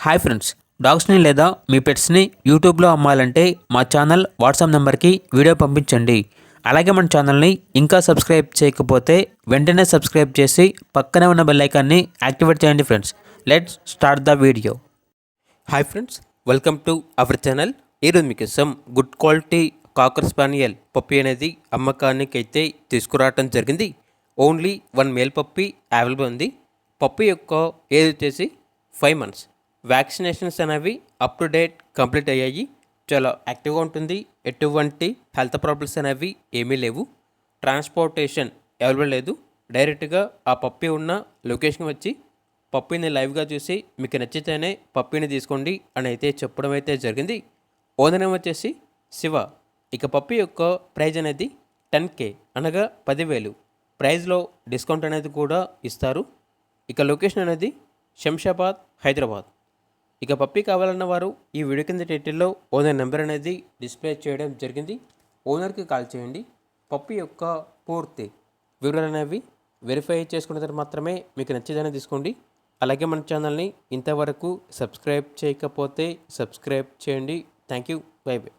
Hi friends, డాగ్స్ని లేదా మీ పెట్స్ని యూట్యూబ్లో అమ్మాలంటే మా ఛానల్ వాట్సాప్ నెంబర్కి వీడియో పంపించండి. అలాగే మన ఛానల్ని ఇంకా సబ్స్క్రైబ్ చేయకపోతే వెంటనే సబ్స్క్రైబ్ చేసి పక్కనే ఉన్న బెల్ ఐకాన్ని యాక్టివేట్ చేయండి friends. Let's start the video. Hi friends, welcome to our channel. ఈరోజు మీకోసం గుడ్ క్వాలిటీ కాకర్ స్పానియల్ పప్పీ అనేది అమ్మకానికి అయితే తీసుకురావడం జరిగింది. ఓన్లీ 1 మేల్ పప్పీ అవైలబుల్ ఉంది. పప్పీ యొక్క ఏజ్ వచ్చేసి 5 months. వ్యాక్సినేషన్స్ అనేవి అప్ టు డేట్ కంప్లీట్ అయ్యాయి. చాలా యాక్టివ్గా ఉంటుంది. ఎటువంటి హెల్త్ ప్రాబ్లమ్స్ అనేవి ఏమీ లేవు. ట్రాన్స్పోర్టేషన్ అవైలబుల్ లేదు. డైరెక్ట్గా ఆ పప్పీ ఉన్న లొకేషన్కి వచ్చి పప్పీని లైవ్గా చూసి మీకు నచ్చితేనే పప్పీని తీసుకోండి అని అయితే చెప్పడం అయితే జరిగింది. ఓనర్ నేమ్ వచ్చేసి శివ. ఇక పప్పీ యొక్క ప్రైజ్ అనేది 10K అనగా 10,000. ప్రైజ్లో డిస్కౌంట్ అనేది కూడా ఇస్తారు. ఇక లొకేషన్ అనేది శంషాబాద్, హైదరాబాద్. ఇక పప్పీ కావాలన్న వారు ఈ వీడియో కింద టైటిల్లో ఓనర్ నెంబర్ అనేది డిస్ప్లే చేయడం జరిగింది. ఓనర్కి కాల్ చేయండి. పప్పీ యొక్క పూర్తి వివరాలు అనేవి వెరిఫై చేసుకున్న తర్వాత మాత్రమే మీకు నచ్చేదని తీసుకోండి. అలాగే మన ఛానల్ని ఇంతవరకు సబ్స్క్రైబ్ చేయకపోతే సబ్స్క్రైబ్ చేయండి. Thank you. By by.